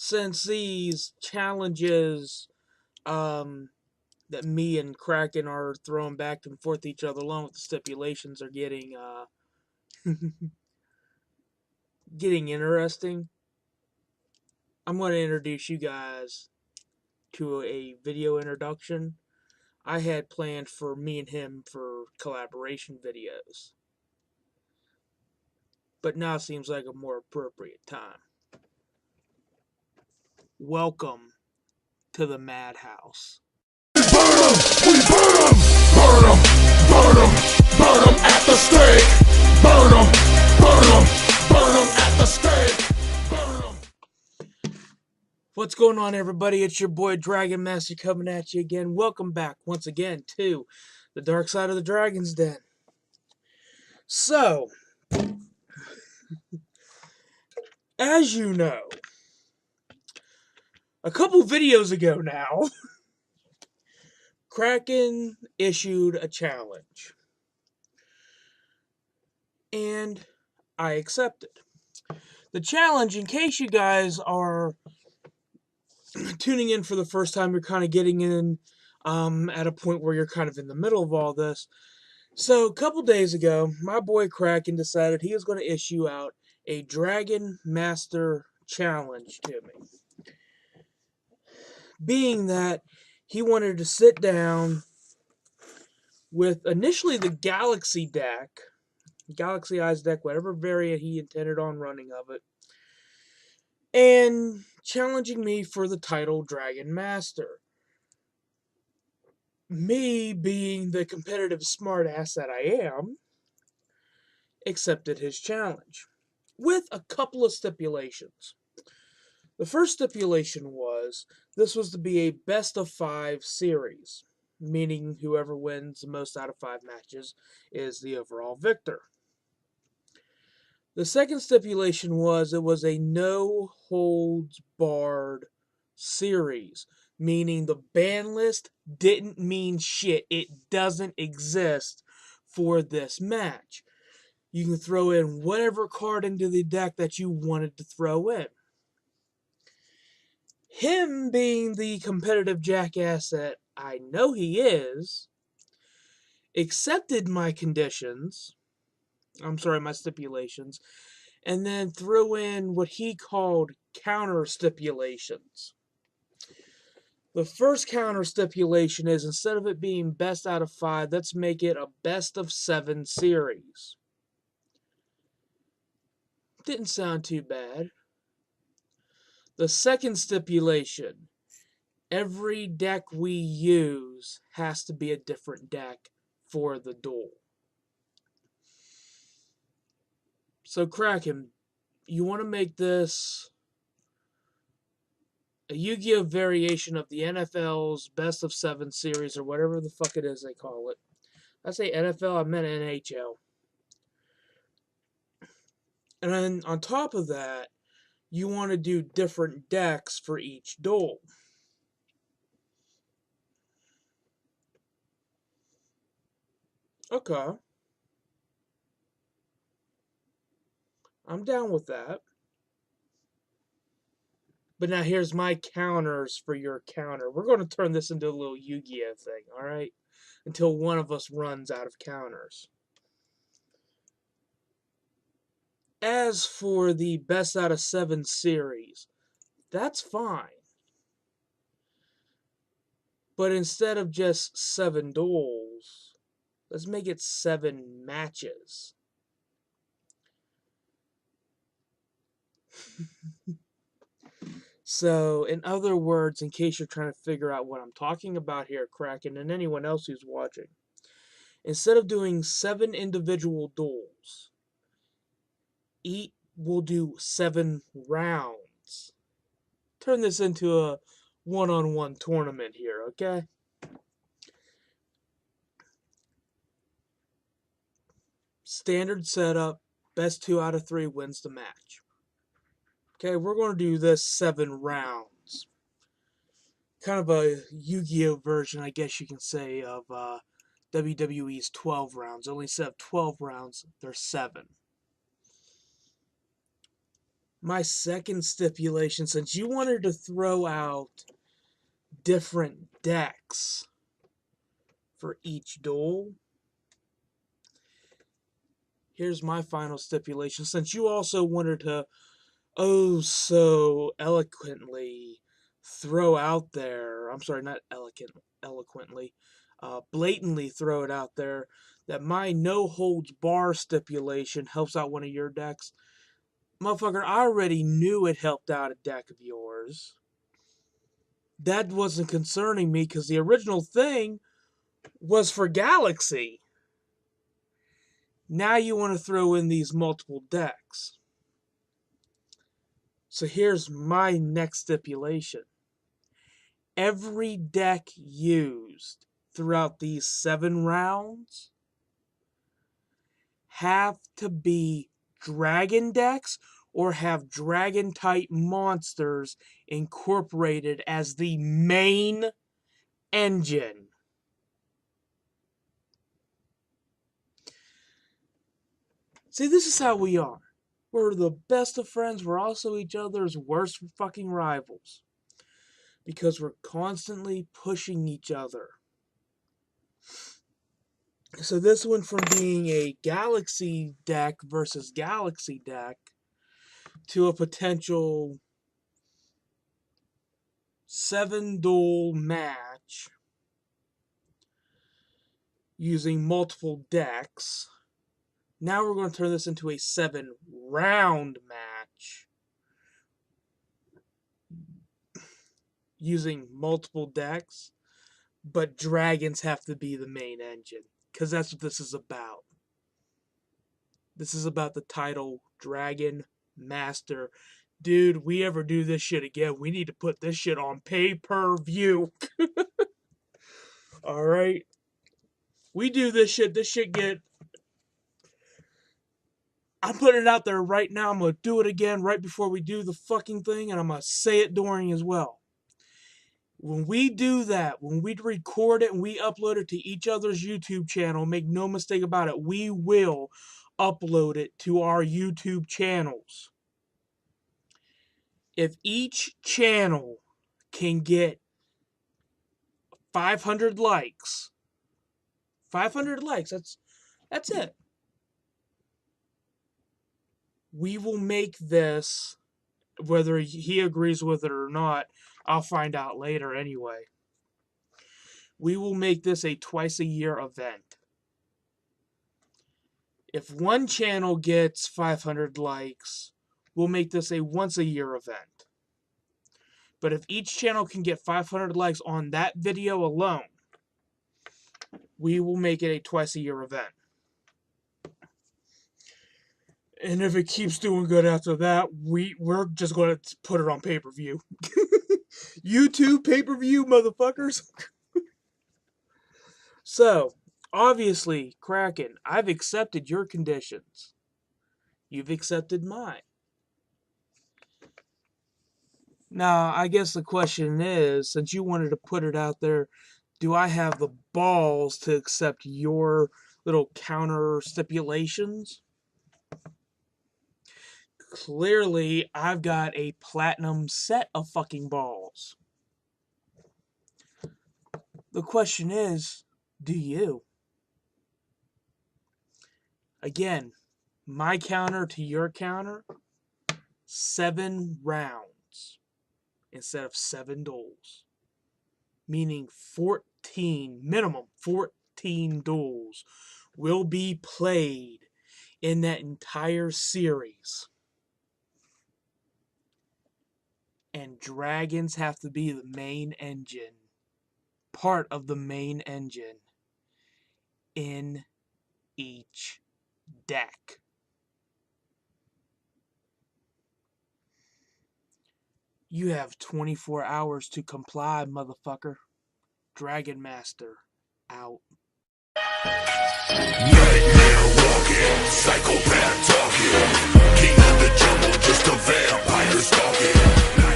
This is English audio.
since these challenges that me and Kraken are throwing back and forth each other along with the stipulations are getting getting interesting, I'm going to introduce you guys to a video introduction I had planned for me and him for collaboration videos. But now seems like a more appropriate time. Welcome to the Madhouse. We burn 'em, burn 'em, burn 'em, burn 'em at the stake. Burn 'em, burn 'em, burn 'em at the stake. Burn 'em. What's going on, everybody? It's your boy Dragon Master coming at you again. Welcome back once again to the dark side of the Dragon's Den. So, as you know, a couple videos ago now, Kraken issued a challenge. And I accepted. The challenge, in case you guys are tuning in for the first time, you're kind of getting in at a point where you're kind of in the middle of all this. So, a couple days ago, my boy Kraken decided he was going to issue out a Dragon Master challenge to me. Being that he wanted to sit down with initially the Galaxy deck, Galaxy Eyes deck, whatever variant he intended on running of it, and challenging me for the title Dragon Master. Me, being the competitive smartass that I am, accepted his challenge with a couple of stipulations. The first stipulation was this was to be a best of 5 series, meaning whoever wins the most out of 5 matches is the overall victor. The second stipulation was it was a no holds barred series, meaning the ban list didn't mean shit. It doesn't exist for this match. You can throw in whatever card into the deck that you wanted to throw in. Him being the competitive jackass that I know he is, accepted my conditions. My stipulations, and then threw in what he called counter stipulations. The first counter stipulation is instead of it being best out of 5, let's make it a best of 7 series. Didn't sound too bad. The second stipulation, every deck we use has to be a different deck for the duel. So Kraken, you want to make this a Yu-Gi-Oh! Variation of the NFL's best of 7 series, or whatever the fuck it is they call it. I say NFL, I meant NHL. And then on top of that, you want to do different decks for each duel. Okay. I'm down with that. But now here's my counters for your counter. We're going to turn this into a little Yu-Gi-Oh! Thing, alright? Until one of us runs out of counters. As for the best out of 7 series, that's fine. But instead of just 7 duels, let's make it 7 matches. So, in other words, in case you're trying to figure out what I'm talking about here, Kraken, and anyone else who's watching, instead of doing 7 individual duels, we'll do 7 rounds. Turn this into a one-on-one tournament here, okay? Standard setup, best 2 out of 3 wins the match. Okay, we're going to do this 7 rounds. Kind of a Yu-Gi-Oh! Version, I guess you can say, of WWE's 12 rounds. Only instead of 12 rounds, there's 7. My second stipulation, since you wanted to throw out different decks for each duel, here's my final stipulation. Since you also wanted to, oh so eloquently throw out there, I'm sorry, not eloquently, blatantly throw it out there, that my no holds bar stipulation helps out one of your decks. Motherfucker, I already knew it helped out a deck of yours. That wasn't concerning me because the original thing was for Galaxy. Now you want to throw in these multiple decks. So here's my next stipulation. Every deck used throughout these 7 rounds have to be dragon decks or have dragon type monsters incorporated as the main engine. See, this is how we are. We're the best of friends. We're also each other's worst fucking rivals. Because we're constantly pushing each other. So this went from being a Galaxy deck versus Galaxy deck to a potential 7-duel match using multiple decks. Now we're going to turn this into a 7-round match using multiple decks, but dragons have to be the main engine, because that's what this is about. This is about the title Dragon Master. Dude, we ever do this shit again, we need to put this shit on pay-per-view. Alright? We do this shit get... I'm putting it out there right now. I'm going to do it again right before we do the fucking thing, and I'm going to say it during as well. When we do that, when we record it and we upload it to each other's YouTube channel, make no mistake about it, we will upload it to our YouTube channels. If each channel can get 500 likes, 500 likes, that's it. We will make this, whether he agrees with it or not, I'll find out later anyway. We will make this a twice-a-year event. If one channel gets 500 likes, we'll make this a once-a-year event. But if each channel can get 500 likes on that video alone, we will make it a twice-a-year event. And if it keeps doing good after that, we're just going to put it on pay-per-view. YouTube pay-per-view, motherfuckers. So, obviously, Kraken, I've accepted your conditions. You've accepted mine. Now, I guess the question is, since you wanted to put it out there, do I have the balls to accept your little counter stipulations? Clearly, I've got a platinum set of fucking balls. The question is, do you? Again, my counter to your counter, 7 rounds instead of 7 duels. Meaning 14, minimum 14 duels will be played in that entire series. And dragons have to be the main engine, part of the main engine in each deck. You have 24 hours to comply, motherfucker. Dragon Master, out. Nightmare walking, psychopath talking, king of the jungle, just a vampire stalking.